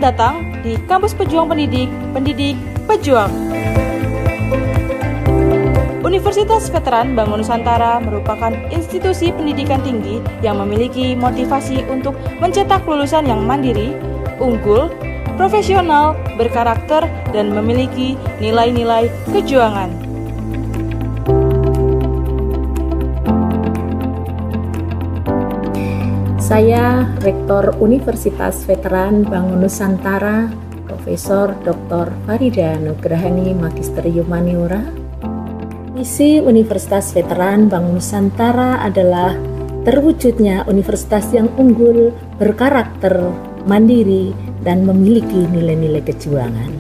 Selamat datang di Kampus Pejuang Pendidik, Pendidik Pejuang. Universitas Veteran Bangun Nusantara merupakan institusi pendidikan tinggi yang memiliki motivasi untuk mencetak lulusan yang mandiri, unggul, profesional, berkarakter, dan memiliki nilai-nilai kejuangan. Saya Rektor Universitas Veteran Bangun Nusantara, Profesor Dr. Farida Nugrahani Magister Humaniora. Misi Universitas Veteran Bangun Nusantara adalah terwujudnya universitas yang unggul, berkarakter, mandiri, dan memiliki nilai-nilai kejuangan.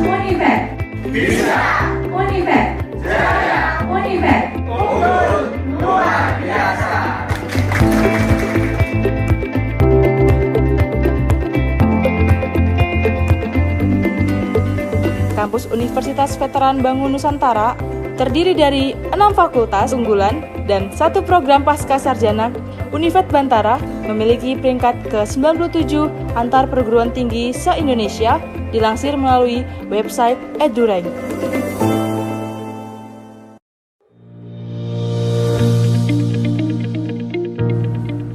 Univet bisa, Univet jaya, Univet unggul luar biasa. Kampus Universitas Veteran Bangun Nusantara terdiri dari 6 fakultas unggulan dan 1 program pasca sarjana. Univet Bantara memiliki peringkat ke-97 antar perguruan tinggi se-Indonesia, dilansir melalui website EduRank.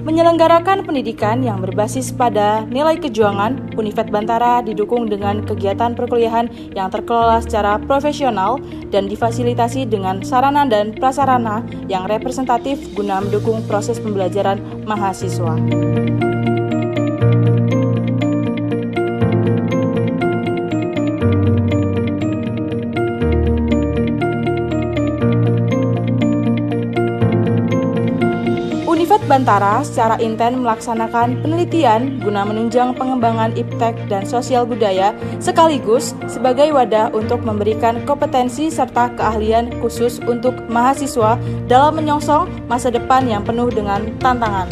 Menyelenggarakan pendidikan yang berbasis pada nilai kejuangan, Univet Bantara didukung dengan kegiatan perkuliahan yang terkelola secara profesional dan difasilitasi dengan sarana dan prasarana yang representatif guna mendukung proses pembelajaran mahasiswa. Univet Bantara secara intens melaksanakan penelitian guna menunjang pengembangan iptek dan sosial budaya sekaligus sebagai wadah untuk memberikan kompetensi serta keahlian khusus untuk mahasiswa dalam menyongsong masa depan yang penuh dengan tantangan.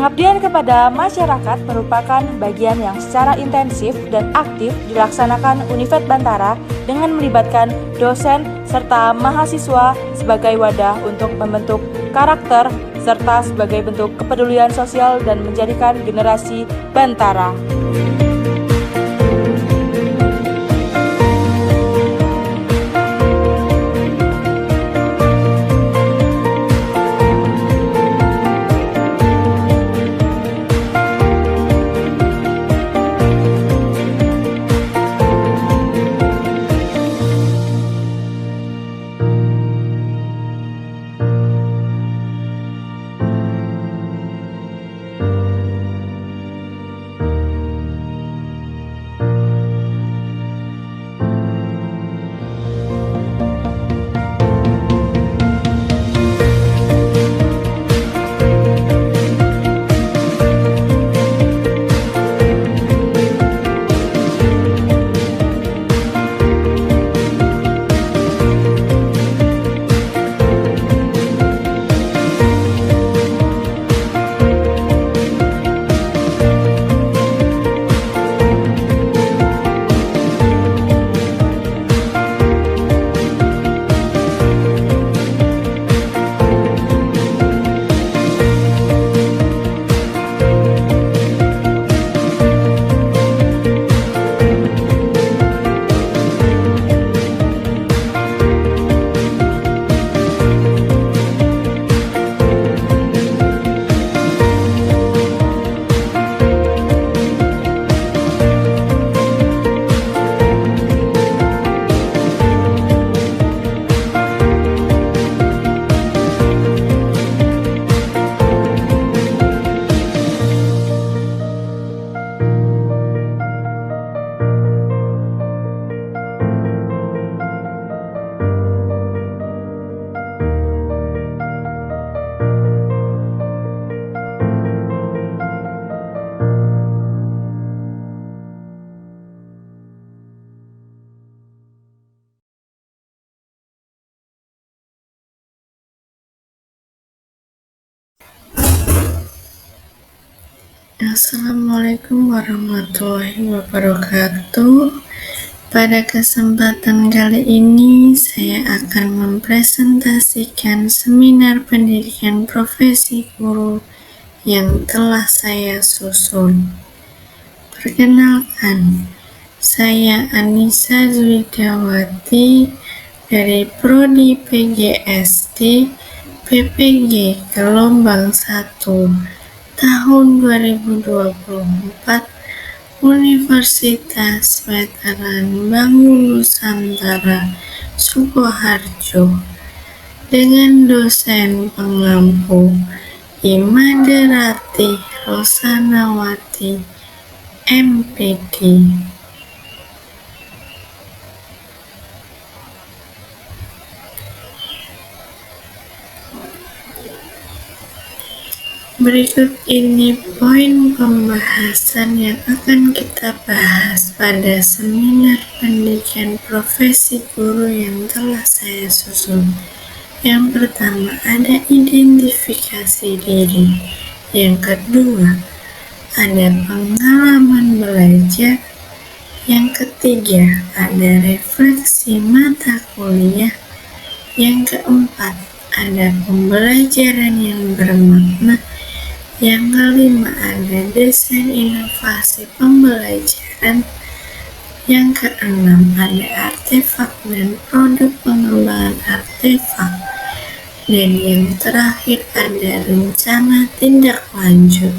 Pengabdian kepada masyarakat merupakan bagian yang secara intensif dan aktif dilaksanakan Univet Bantara dengan melibatkan dosen serta mahasiswa sebagai wadah untuk membentuk karakter serta sebagai bentuk kepedulian sosial dan menjadikan generasi Bantara. Assalamualaikum warahmatullahi wabarakatuh. Pada kesempatan kali ini saya akan mempresentasikan seminar pendidikan profesi guru yang telah saya susun. Perkenalkan, saya Anissa Zwidawati dari Prodi PGSD PPG gelombang 1 tahun 2024 Universitas Veteran Bangun Nusantara Sukoharjo dengan dosen pengampu Imaderati Rosanawati MPD. Berikut ini poin pembahasan yang akan kita bahas pada seminar pendidikan profesi guru yang telah saya susun. Yang pertama ada identifikasi diri. Yang kedua ada pengalaman belajar. Yang ketiga ada refleksi mata kuliah. Yang keempat ada pembelajaran yang bermakna. Yang kelima ada desain inovasi pembelajaran. Yang keenam ada artefak dan produk pengembangan artefak. Dan yang terakhir ada rencana tindak lanjut.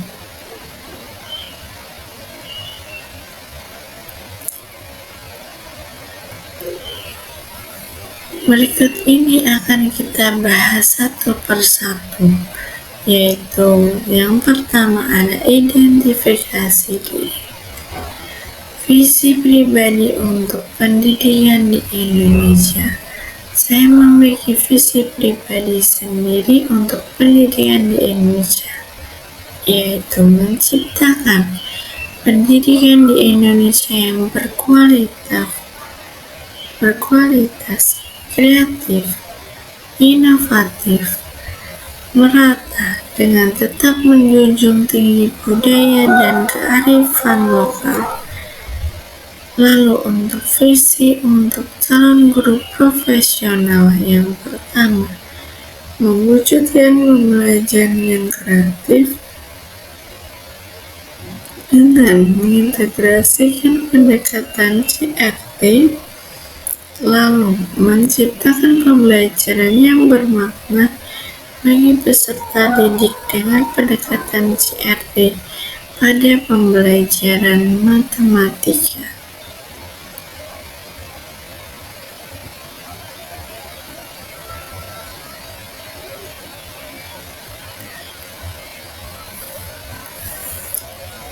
Berikut ini akan kita bahas satu persatu, yaitu yang pertama ada identifikasi diri. Visi pribadi untuk pendidikan di Indonesia. Saya memiliki visi pribadi sendiri untuk pendidikan di Indonesia, yaitu menciptakan pendidikan di Indonesia yang berkualitas, kreatif, inovatif, merata dengan tetap menjunjung tinggi budaya dan kearifan lokal. Lalu untuk visi untuk calon guru profesional yang pertama, mewujudkan pembelajaran yang kreatif dengan mengintegrasikan pendekatan CRT, lalu menciptakan pembelajaran yang bermakna bagi peserta didik dengan pendekatan CRT pada pembelajaran matematika.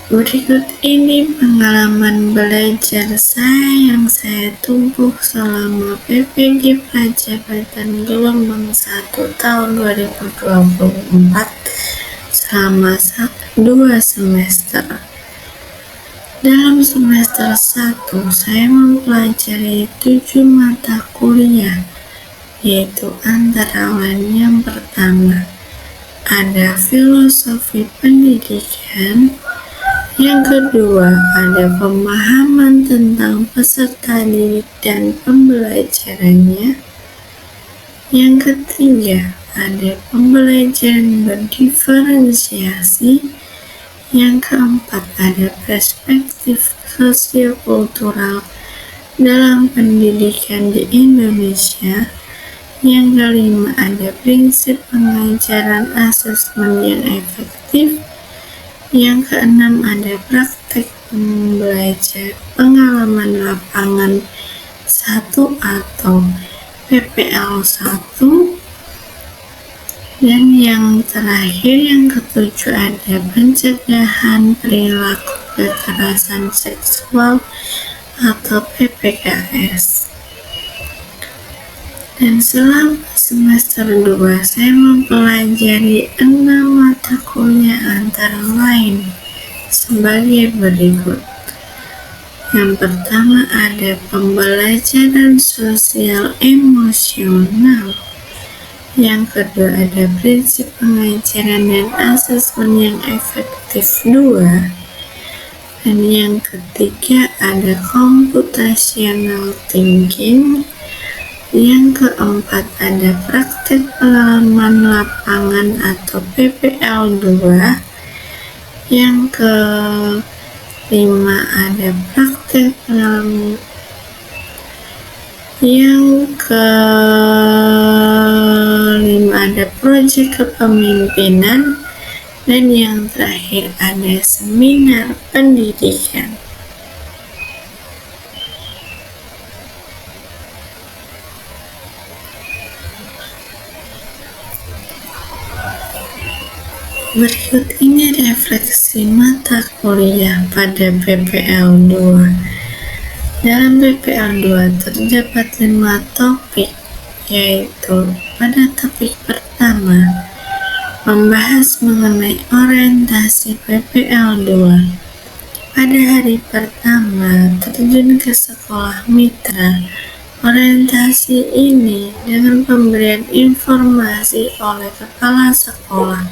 Berikut ini pengalaman belajar yang saya tempuh selama PPG Prajabatan gelombang 1 tahun 2024 selama 2 semester. Dalam semester 1 saya mempelajari 7 mata kuliah, yaitu antara lain yang pertama ada filosofi pendidikan. Yang kedua, ada pemahaman tentang peserta didik dan pembelajarannya. Yang ketiga, ada pembelajaran berdiferensiasi. Yang keempat, ada perspektif sosiokultural dalam pendidikan di Indonesia. Yang kelima, ada prinsip pengajaran asesmen yang efektif. Yang keenam ada praktek belajar pengalaman lapangan 1 atau PPL 1. Dan yang terakhir yang ketujuh ada pencegahan perilaku kekerasan seksual atau PPKS. Dan selama semester 2 saya mempelajari 6 mata kuliah antara lain sebagai berikut. Yang pertama ada pembelajaran sosial emosional. Yang kedua ada prinsip pengajaran dan asesmen yang efektif 2. Dan yang ketiga ada computational thinking. Yang keempat ada praktek pengalaman lapangan atau PPL 2. Yang kelima ada praktek pengalaman. Yang kelima ada proyek kepemimpinan. Dan yang terakhir ada seminar pendidikan. Berikut ini refleksi mata kuliah pada PPL 2. Dalam PPL 2 terdapat 5 topik, yaitu pada topik pertama membahas mengenai orientasi PPL 2. Pada hari pertama terjun ke sekolah mitra, orientasi ini dengan pemberian informasi oleh kepala sekolah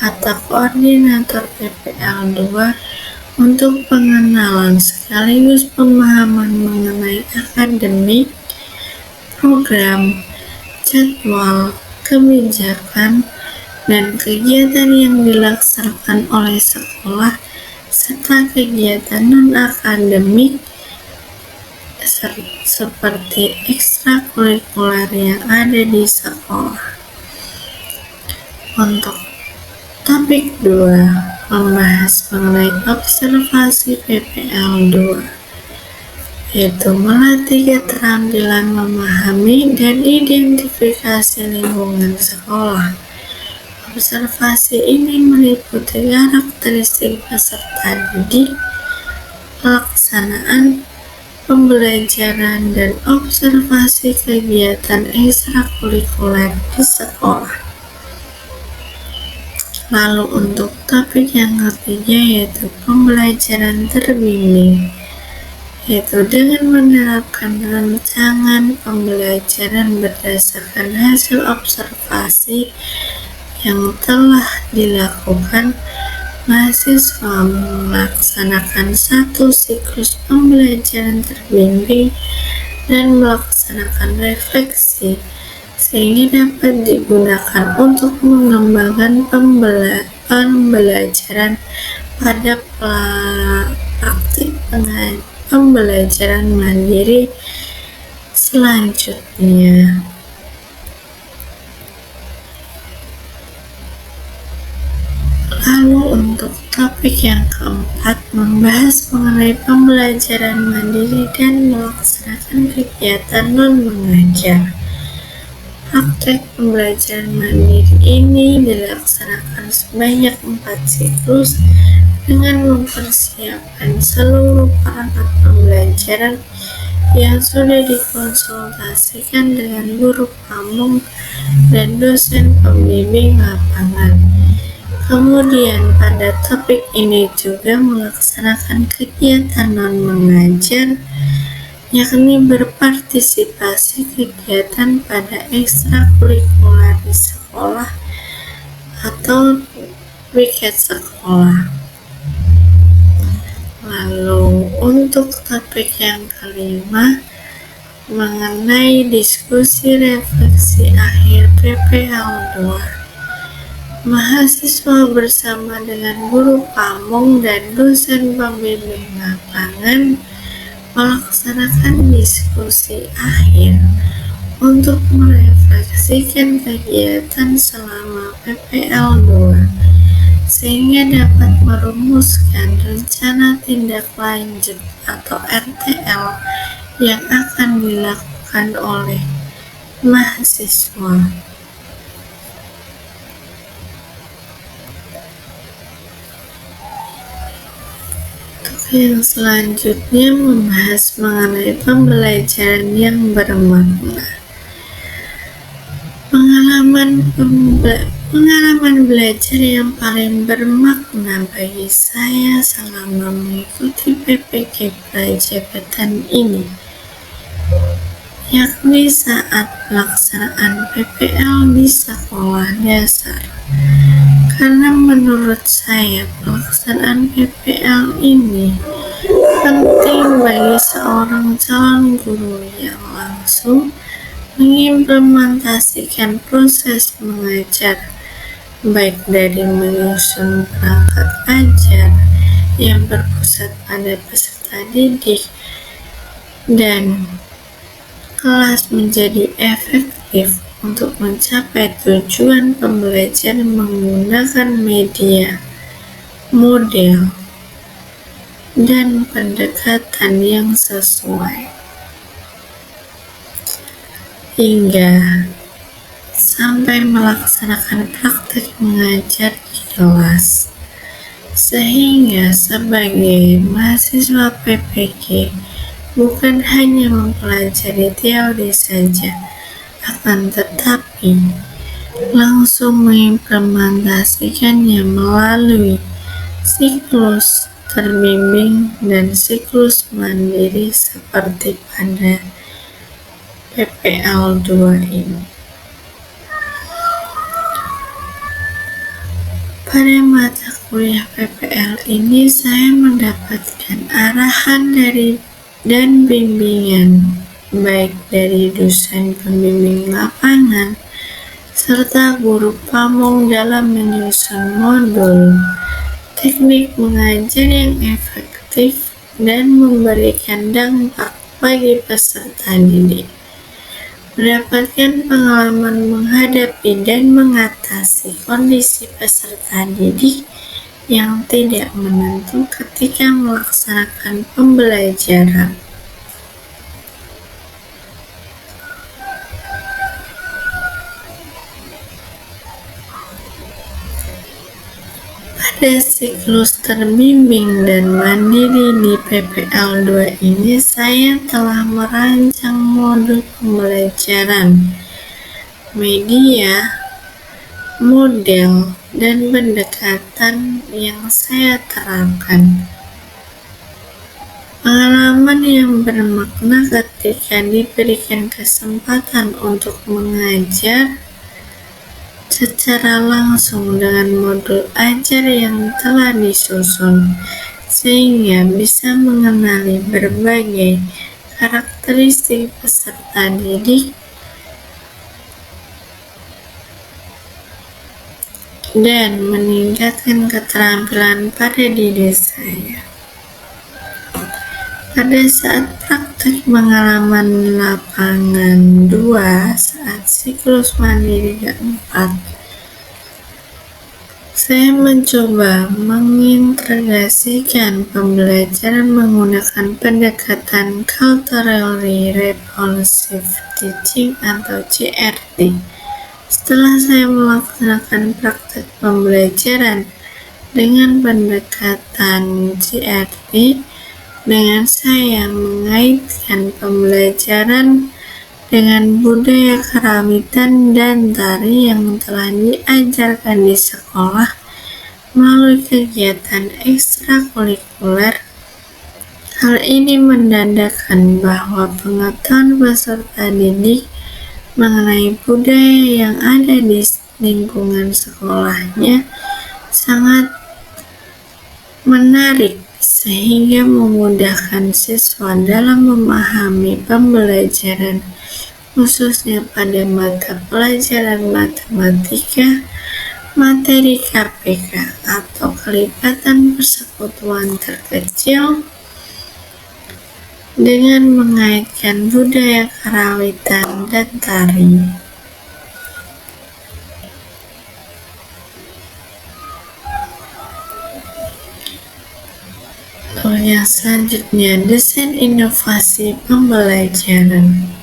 atau koordinator PPL 2 untuk pengenalan sekaligus pemahaman mengenai akademik, program, jadwal, kebijakan, dan kegiatan yang dilaksanakan oleh sekolah serta kegiatan non-akademik seperti ekstrakurikuler yang ada di sekolah. Untuk topik 2 membahas mengenai observasi PPL 2, yaitu melatih keterampilan memahami dan identifikasi lingkungan sekolah. Observasi ini meliputi karakteristik peserta didik, pelaksanaan pembelajaran, dan observasi kegiatan ekstrakurikuler di sekolah. Lalu untuk topik yang ketiga yaitu pembelajaran terbimbing, yaitu dengan menerapkan rancangan pembelajaran berdasarkan hasil observasi yang telah dilakukan. Mahasiswa melaksanakan satu siklus pembelajaran terbimbing dan melaksanakan refleksi sehingga dapat digunakan untuk mengembangkan pembelajaran pada praktik pembelajaran mandiri selanjutnya. Lalu untuk topik yang keempat membahas mengenai pembelajaran mandiri dan melaksanakan kegiatan non-mengajar. Praktek pembelajaran mandiri ini dilaksanakan sebanyak 4 siklus dengan mempersiapkan seluruh perangkat pembelajaran yang sudah dikonsultasikan dengan guru pamong dan dosen pembimbing lapangan. Kemudian pada topik ini juga melaksanakan kegiatan non-mengajar, yakni berpartisipasi kegiatan pada ekstrakurikuler di sekolah atau piket sekolah. Lalu untuk topik yang kelima mengenai diskusi refleksi akhir PPL 2. Mahasiswa bersama dengan guru pamong dan dosen pembimbing lapangan melaksanakan diskusi akhir untuk merefleksikan kegiatan selama PPL 2 sehingga dapat merumuskan rencana tindak lanjut atau RTL yang akan dilakukan oleh mahasiswa. Yang selanjutnya membahas mengenai pembelajaran yang bermakna. Pengalaman belajar yang paling bermakna bagi saya selama mengikuti PPK Prajabatan ini yakni saat pelaksanaan PPL di sekolah dasar. Karena menurut saya pelaksanaan PPL ini penting bagi seorang calon guru yang langsung mengimplementasikan proses mengajar, baik dari menyusun perangkat ajar yang berpusat pada peserta didik dan kelas menjadi efektif untuk mencapai tujuan pembelajaran menggunakan media, model, dan pendekatan yang sesuai, hingga sampai melaksanakan praktik mengajar di kelas. Sehingga sebagai mahasiswa PPG bukan hanya mempelajari teori saja, akan tetapi langsung mengimplementasikannya melalui siklus terbimbing dan siklus mandiri seperti pada PPL 2 ini. Pada mata kuliah PPL ini saya mendapatkan arahan dan bimbingan baik dari dosen pembimbing lapangan serta guru pamong dalam menyusun modul, teknik mengajar yang efektif dan memberikan dampak bagi peserta didik. Mendapatkan pengalaman menghadapi dan mengatasi kondisi peserta didik yang tidak menentu ketika melaksanakan pembelajaran. Pada siklus terbimbing dan mandiri di PPL 2 ini, saya telah merancang modul pembelajaran, media, model, dan pendekatan yang saya terapkan. Pengalaman yang bermakna ketika diberikan kesempatan untuk mengajar secara langsung dengan modul ajar yang telah disusun, sehingga bisa mengenali berbagai karakteristik peserta didik dan meningkatkan keterampilan pada diri saya. Pada saat praktek pengalaman lapangan 2 saat siklus mandiri keempat, saya mencoba mengintegrasikan pembelajaran menggunakan pendekatan Culturally Responsive Teaching atau CRT. Setelah saya melaksanakan praktek pembelajaran dengan pendekatan CRT, dengan saya mengaitkan pembelajaran dengan budaya karawitan dan tari yang telah diajarkan di sekolah melalui kegiatan ekstrakurikuler. Hal ini menandakan bahwa pengetahuan peserta didik mengenai budaya yang ada di lingkungan sekolahnya sangat menarik, sehingga memudahkan siswa dalam memahami pembelajaran, khususnya pada mata pelajaran matematika, materi KPK atau kelibatan persekutuan terkecil, dengan mengaitkan budaya karawitan dan tari. Yang selanjutnya, desain inovasi pembelajaran.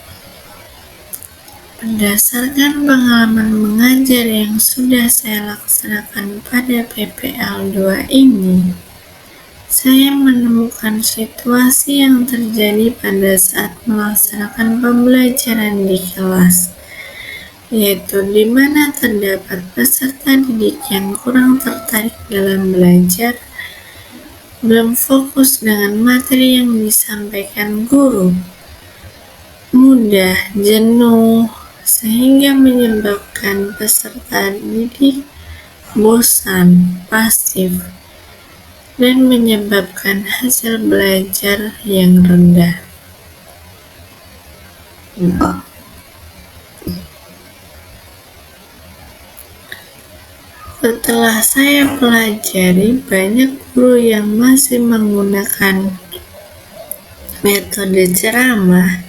Berdasarkan pengalaman mengajar yang sudah saya laksanakan pada PPL 2 ini, saya menemukan situasi yang terjadi pada saat melaksanakan pembelajaran di kelas, yaitu di mana terdapat peserta didik yang kurang tertarik dalam belajar, belum fokus dengan materi yang disampaikan guru, mudah jenuh sehingga menyebabkan peserta didik bosan, pasif, dan menyebabkan hasil belajar yang rendah. Setelah saya pelajari, banyak guru yang masih menggunakan metode ceramah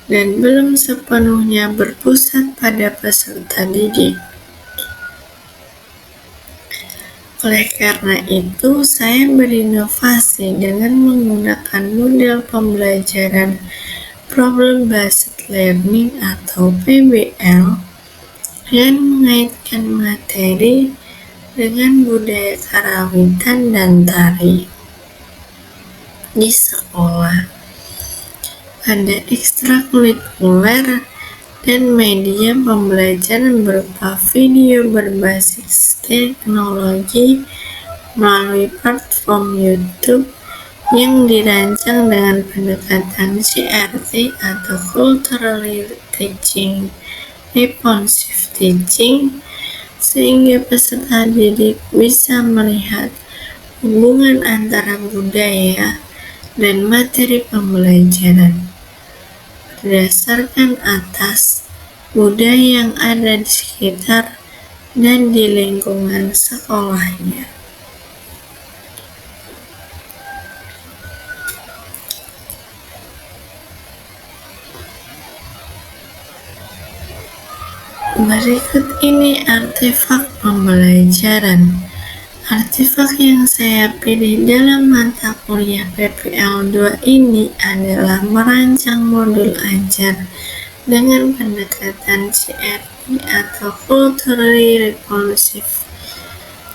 dan belum sepenuhnya berpusat pada peserta didik. Oleh karena itu, saya berinovasi dengan menggunakan model pembelajaran Problem Based Learning atau PBL yang mengaitkan materi dengan budaya karawitan dan tari di sekolah. Ada ekstrakurikuler dan media pembelajaran berupa video berbasis teknologi melalui platform YouTube yang dirancang dengan pendekatan CRT atau Culturally Teaching Responsive Teaching, sehingga peserta didik bisa melihat hubungan antara budaya dan materi pembelajaran berdasarkan atas budaya yang ada di sekitar dan di lingkungan sekolahnya. Berikut ini artefak pembelajaran. Artefak yang saya pilih dalam mata kuliah PPL 2 ini adalah merancang modul ajar dengan pendekatan CRT atau Culturally Responsive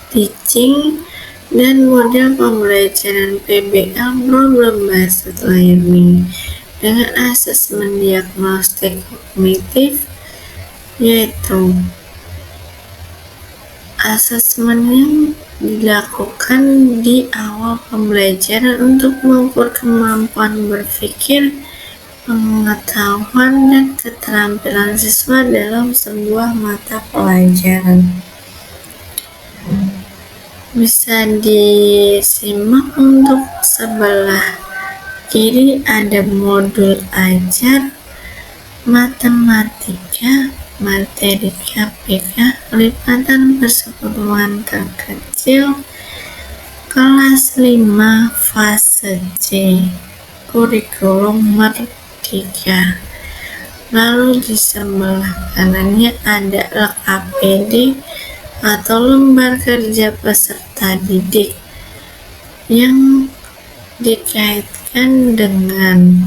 Teaching dan model pembelajaran PBL Problem Based Learning dengan asesmen diagnostik kognitif, yaitu asesmen yang dilakukan di awal pembelajaran untuk mengukur kemampuan berpikir, pengetahuan, dan keterampilan siswa dalam sebuah mata pelajaran. Bisa disimak untuk sebelah kiri ada modul ajar matematika, materi KPK, kelipatan persekutuan terkecil, kelas 5 fase C, kurikulum merdeka. Lalu di sebelah kanannya ada LKPD atau lembar kerja peserta didik yang dikaitkan dengan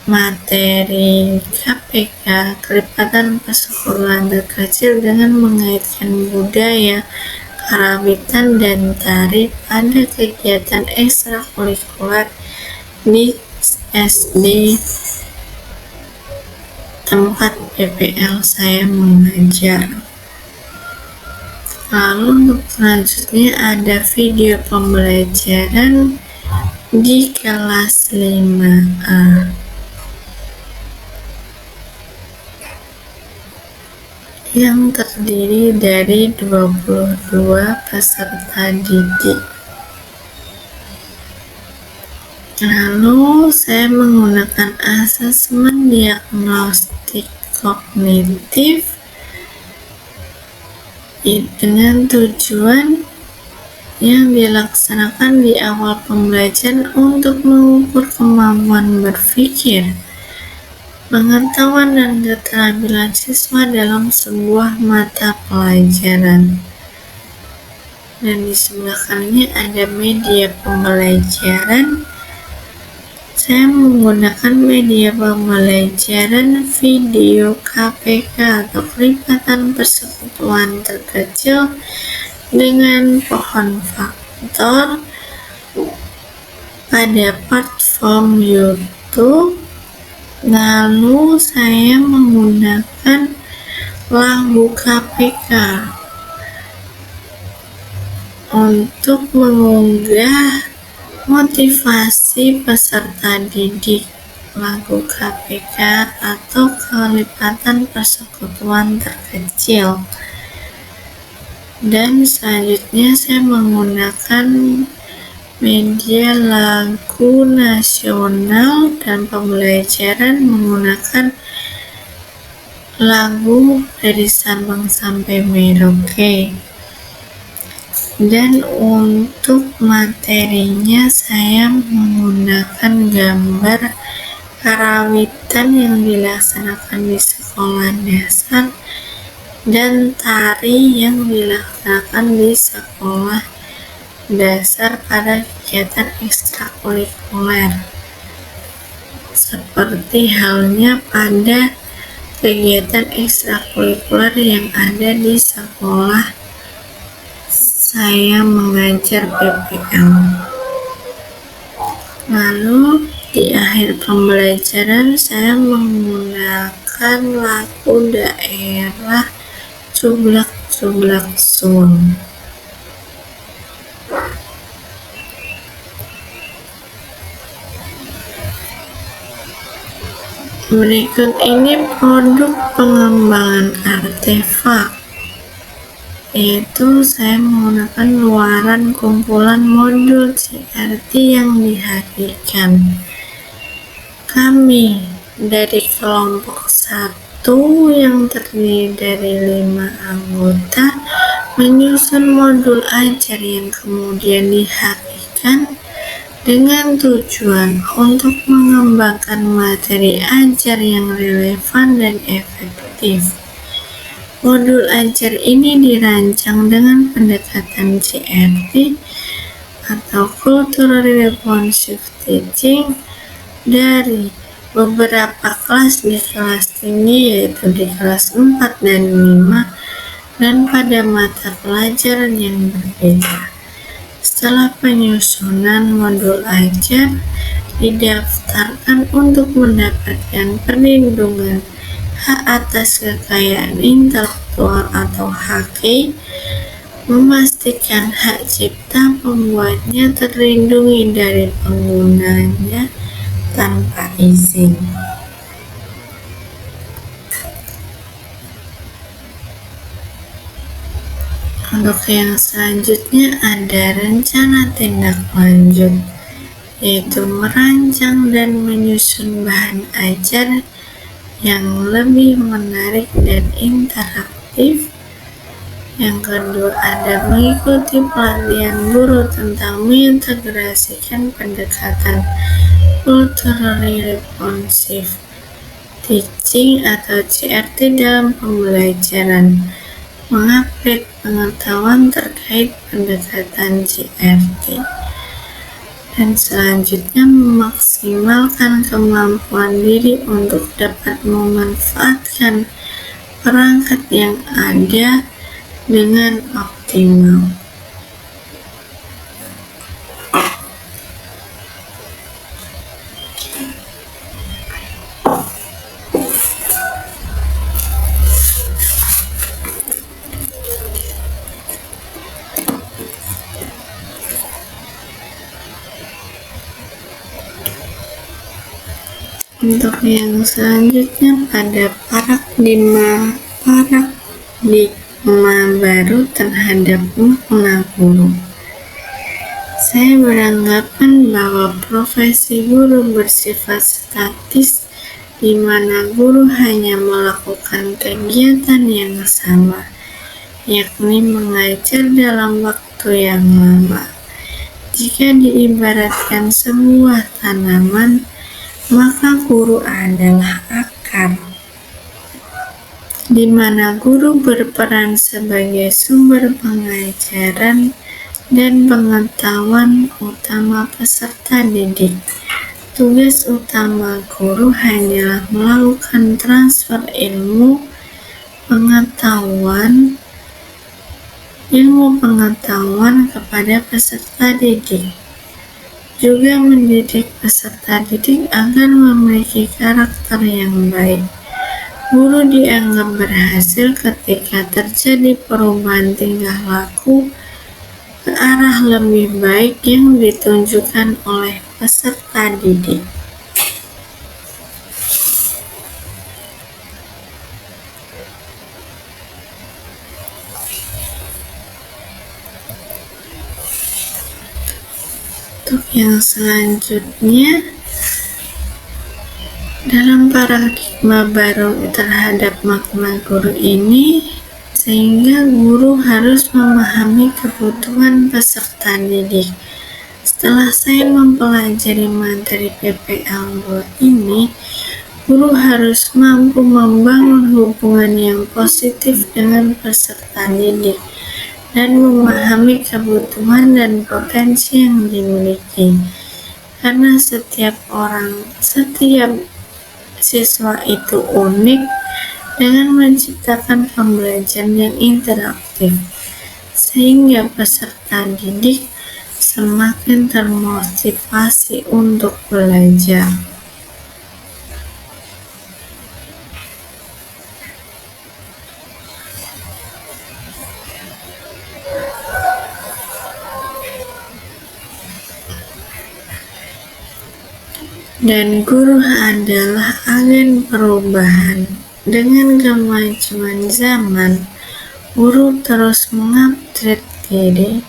materi KPK, kelipatan persekutuan terkecil dengan mengaitkan budaya, karawitan, dan tari pada kegiatan ekstrakurikuler di SD tempat PPL saya mengajar. Lalu untuk selanjutnya ada video pembelajaran di kelas 5A. Yang terdiri dari 22 peserta didik. Lalu saya menggunakan asesmen diagnostik kognitif dengan tujuan yang dilaksanakan di awal pembelajaran untuk mengukur kemampuan berpikir, pengetahuan, dan keterampilan siswa dalam sebuah mata pelajaran. Dan di sebelah kanannya ada media pembelajaran. Saya menggunakan media pembelajaran video KPK atau kelipatan persekutuan terkecil dengan pohon faktor pada platform YouTube. Lalu saya menggunakan lagu KPK untuk mengunggah motivasi peserta didik lagu KPK atau kelipatan persekutuan terkecil. Dan selanjutnya saya menggunakan media lagu nasional dan pembelajaran menggunakan lagu dari Sabang sampai Merauke. Dan untuk materinya saya menggunakan gambar karawitan yang dilaksanakan di sekolah dasar dan tari yang dilaksanakan di sekolah dasar pada kegiatan ekstrakurikuler, seperti halnya pada kegiatan ekstrakurikuler yang ada di sekolah saya mengajar PPL. Lalu di akhir pembelajaran saya menggunakan lagu daerah Cublak-Cublak Sun. Berikut ini produk pengembangan artefak, yaitu saya menggunakan luaran kumpulan modul CRT yang dihadirkan. Kami dari kelompok 1 yang terdiri dari 5 anggota menyusun modul ajar yang kemudian dihadirkan dengan tujuan untuk mengembangkan materi ajar yang relevan dan efektif. Modul ajar ini dirancang dengan pendekatan CRT atau Cultural Responsive Teaching dari beberapa kelas di kelas tinggi, yaitu di kelas 4 dan 5, dan pada mata pelajaran yang berbeda. Setelah penyusunan modul ajar didaftarkan untuk mendapatkan perlindungan hak atas kekayaan intelektual atau HAKI, memastikan hak cipta pembuatnya terlindungi dari penggunanya tanpa izin. Untuk yang selanjutnya ada rencana tindak lanjut, yaitu merancang dan menyusun bahan ajar yang lebih menarik dan interaktif. Yang kedua ada mengikuti pelatihan guru tentang mengintegrasikan pendekatan Culturally Responsive Teaching atau CRT dalam pembelajaran, mengupgrade pengetahuan terkait pendekatan CRT. Dan selanjutnya memaksimalkan kemampuan diri untuk dapat memanfaatkan perangkat yang ada dengan optimal. Untuk yang selanjutnya pada paradigma baru terhadap makna guru. Saya beranggapan bahwa profesi guru bersifat statis, di mana guru hanya melakukan kegiatan yang sama, yakni mengajar dalam waktu yang lama. Jika diibaratkan sebuah tanaman, maka guru adalah akar, di mana guru berperan sebagai sumber pengajaran dan pengetahuan utama peserta didik. Tugas utama guru hanyalah melakukan transfer ilmu pengetahuan kepada peserta didik. Juga mendidik peserta didik agar memiliki karakter yang baik. Guru dianggap berhasil ketika terjadi perubahan tingkah laku ke arah lebih baik yang ditunjukkan oleh peserta didik. Untuk yang selanjutnya, dalam paradigma baru terhadap makna guru ini, sehingga guru harus memahami kebutuhan peserta didik. Setelah saya mempelajari materi PPL 2 ini, guru harus mampu membangun hubungan yang positif dengan peserta didik dan memahami kebutuhan dan potensi yang dimiliki. Karena setiap siswa itu unik, dengan menciptakan pembelajaran yang interaktif, sehingga peserta didik semakin termotivasi untuk belajar. Dan guru adalah agen perubahan. Dengan kemajuan zaman, guru terus mengupgrade diri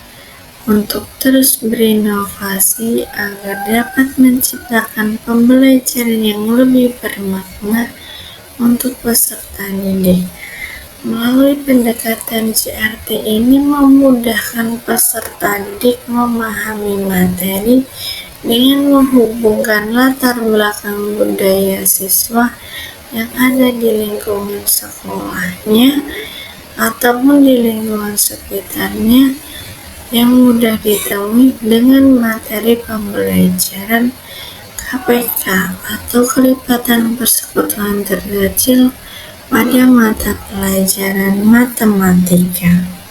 untuk terus berinovasi agar dapat menciptakan pembelajaran yang lebih bermakna untuk peserta didik. Melalui pendekatan CRT ini memudahkan peserta didik memahami materi dengan menghubungkan latar belakang budaya siswa yang ada di lingkungan sekolahnya ataupun di lingkungan sekitarnya yang mudah ditemui dengan materi pembelajaran KPK atau kelipatan persekutuan terkecil pada mata pelajaran matematika.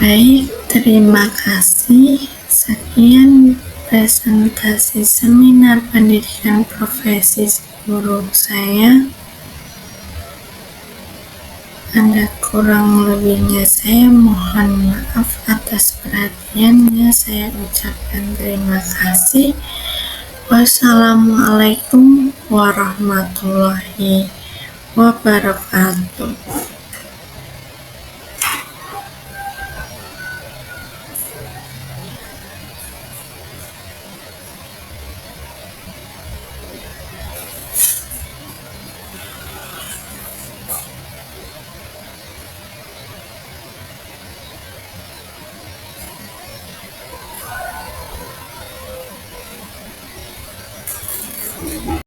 Baik, terima kasih. Sekian presentasi seminar pendidikan profesi guru saya. Ada kurang lebihnya saya mohon maaf atas perhatiannya. Saya ucapkan terima kasih. Wassalamualaikum warahmatullahi wabarakatuh.